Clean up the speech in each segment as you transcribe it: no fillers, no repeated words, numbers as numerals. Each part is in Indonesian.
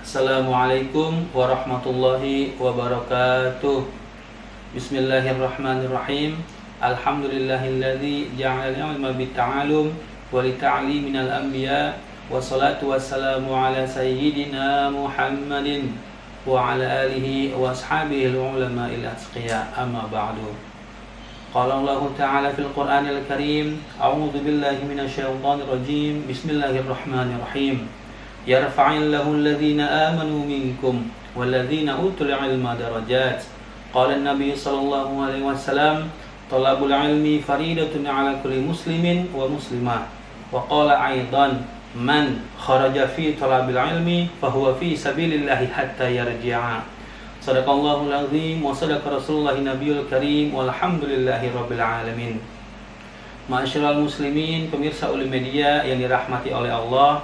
Assalamualaikum warahmatullahi wabarakatuh. Bismillahirrahmanirrahim. Alhamdulillahilladzi ja'ala al-ilma bitta'allum wa lita'lim minal anbiya wa salatu wassalamu ala sayyidina Muhammadin wa ala alihi wa ashabihi al-ulama'il atqiya, amma ba'du. Qala Allah Ta'ala fil Qur'anil Karim, a'udzu billahi minasy syaithanir rajim. Bismillahirrahmanirrahim. Yarfa'illahu alladhina amanu minkum walladhina utul ilma darajat. Qala an-nabiy sallallahu alaihi wasallam, talabul ilmi faridatun 'ala kulli muslimin wa muslimah. Wa qala aidan, man kharaja fi talabil ilmi fahuwa fi sabilillahi hatta yarji'a. Sadaqallahul azim wa sadaqa rasulullahi nabiyul karim walhamdulillahi rabbil alamin. Ma'asyiral muslimin, pemirsa Uli Media yang dirahmati oleh Allah,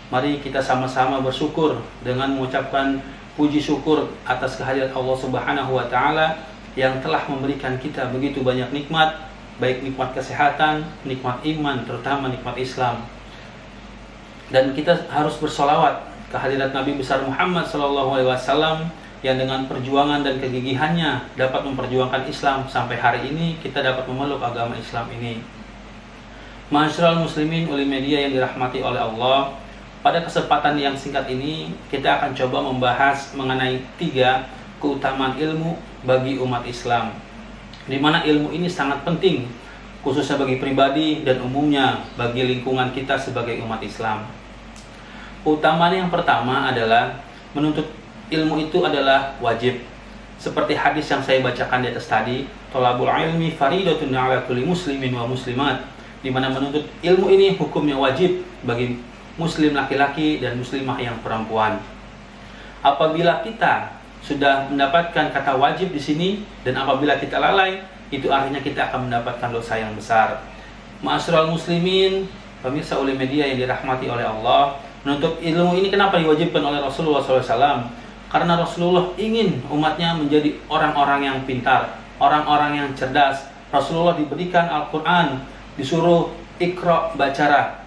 mari kita sama-sama bersyukur dengan mengucapkan puji syukur atas kehadirat Allah Subhanahu wa Ta'ala yang telah memberikan kita begitu banyak nikmat, baik nikmat kesehatan, nikmat iman, terutama nikmat Islam. Dan kita harus bersolawat kehadirat Nabi besar Muhammad SAW yang dengan perjuangan dan kegigihannya dapat memperjuangkan Islam sampai hari ini kita dapat memeluk agama Islam ini. Ma'asyiral muslimin Uli Media yang dirahmati oleh Allah, pada kesempatan yang singkat ini kita akan coba membahas mengenai 3 keutamaan ilmu bagi umat Islam, di mana ilmu ini sangat penting khususnya bagi pribadi dan umumnya bagi lingkungan kita sebagai umat Islam. Keutamaan yang pertama adalah menuntut ilmu itu adalah wajib. Seperti hadis yang saya bacakan di atas tadi, thalabul ilmi faridatun 'ala kulli muslimin wa muslimat, di mana menuntut ilmu ini hukumnya wajib bagi muslim laki-laki dan muslimah yang perempuan. Apabila kita sudah mendapatkan kata wajib di sini dan apabila kita lalai, itu artinya kita akan mendapatkan dosa yang besar. Ma'asyiral muslimin, pemirsa Uli Media yang dirahmati oleh Allah, menuntut ilmu ini kenapa diwajibkan oleh Rasulullah SAW? Karena Rasulullah ingin umatnya menjadi orang-orang yang pintar, orang-orang yang cerdas. Rasulullah diberikan Al-Quran, disuruh Iqra, bacalah.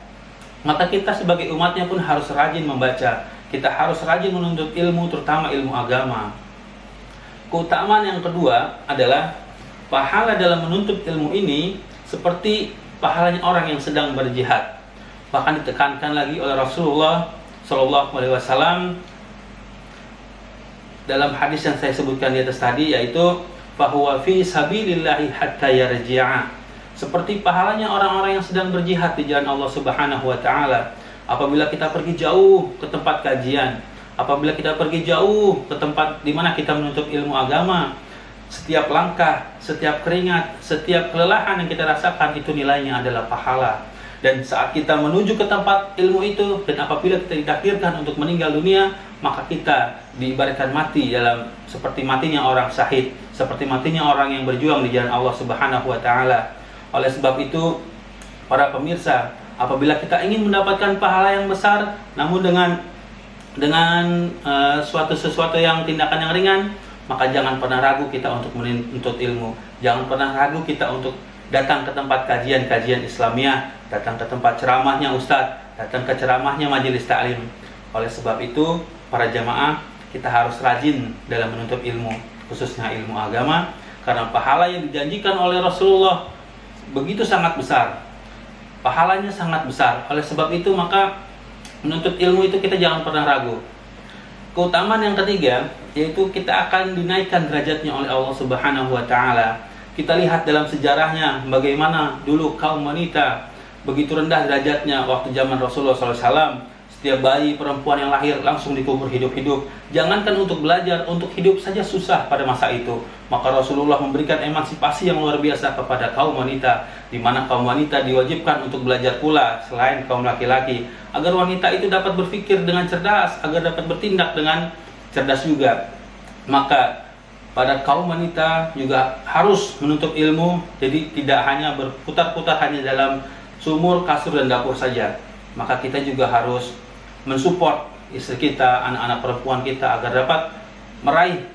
Maka kita sebagai umatnya pun harus rajin membaca. Kita harus rajin menuntut ilmu, terutama ilmu agama. Keutamaan yang kedua adalah pahala dalam menuntut ilmu ini seperti pahalanya orang yang sedang berjihad. Bahkan ditekankan lagi oleh Rasulullah SAW dalam hadis yang saya sebutkan di atas tadi, yaitu fahuwa fi sabilillahi hatta yarji'a. Seperti pahalanya orang-orang yang sedang berjihad di jalan Allah Subhanahu wa Ta'ala. Apabila kita pergi jauh ke tempat kajian, apabila kita pergi jauh ke tempat di mana kita menuntut ilmu agama, setiap langkah, setiap keringat, setiap kelelahan yang kita rasakan itu nilainya adalah pahala. Dan saat kita menuju ke tempat ilmu itu dan apabila kita ditakdirkan untuk meninggal dunia, maka kita diibaratkan mati dalam seperti matinya orang syahid, seperti matinya orang yang berjuang di jalan Allah Subhanahu wa Ta'ala. Oleh sebab itu, para pemirsa, apabila kita ingin mendapatkan pahala yang besar, namun dengan sesuatu yang tindakan yang ringan, maka jangan pernah ragu kita untuk menuntut ilmu. Jangan pernah ragu kita untuk datang ke tempat kajian-kajian Islamiyah, datang ke tempat ceramahnya ustadz, datang ke ceramahnya majelis ta'lim. Oleh sebab itu, para jamaah, kita harus rajin dalam menuntut ilmu, khususnya ilmu agama, karena pahala yang dijanjikan oleh Rasulullah begitu sangat besar, pahalanya sangat besar. Oleh sebab itu maka menuntut ilmu itu kita jangan pernah ragu. Keutamaan yang ketiga yaitu kita akan dinaikkan derajatnya oleh Allah Subhanahu wa Ta'ala. Kita lihat dalam sejarahnya bagaimana dulu kaum wanita begitu rendah derajatnya waktu zaman Rasulullah SAW. Setiap bayi perempuan yang lahir langsung dikubur hidup-hidup. Jangankan untuk belajar, untuk hidup saja susah pada masa itu. Maka Rasulullah memberikan emansipasi yang luar biasa kepada kaum wanita, di mana kaum wanita diwajibkan untuk belajar pula selain kaum laki-laki, agar wanita itu dapat berpikir dengan cerdas, agar dapat bertindak dengan cerdas juga. Maka pada kaum wanita juga harus menuntut ilmu, jadi tidak hanya berputar-putar hanya dalam sumur, kasur, dan dapur saja. Maka kita juga harus mensupport istri kita, anak-anak perempuan kita agar dapat meraih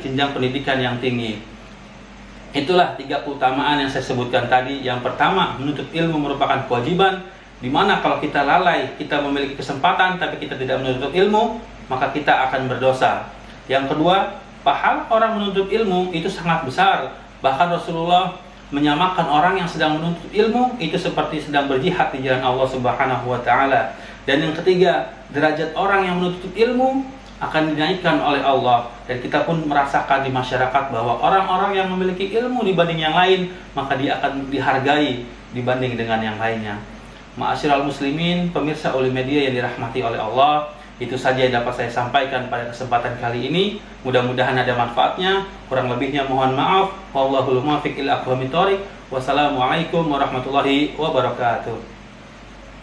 jenjang pendidikan yang tinggi. Itulah 3 keutamaan yang saya sebutkan tadi. Yang pertama, menuntut ilmu merupakan kewajiban, di mana kalau kita lalai, kita memiliki kesempatan tapi kita tidak menuntut ilmu, maka kita akan berdosa. Yang kedua, pahala orang menuntut ilmu itu sangat besar. Bahkan Rasulullah menyamakan orang yang sedang menuntut ilmu itu seperti sedang berjihad di jalan Allah Subhanahu wa taala. Dan yang ketiga, derajat orang yang menuntut ilmu akan dinaikkan oleh Allah, dan kita pun merasakan di masyarakat bahwa orang-orang yang memiliki ilmu dibanding yang lain, maka dia akan dihargai dibanding dengan yang lainnya. Ma'asyiral muslimin, pemirsa Uli Media yang dirahmati oleh Allah, itu saja yang dapat saya sampaikan pada kesempatan kali ini. Mudah-mudahan ada manfaatnya. Kurang lebihnya mohon maaf. Wallahul muwaffiq ila aqwamit thoriq. Wassalamualaikum warahmatullahi wabarakatuh.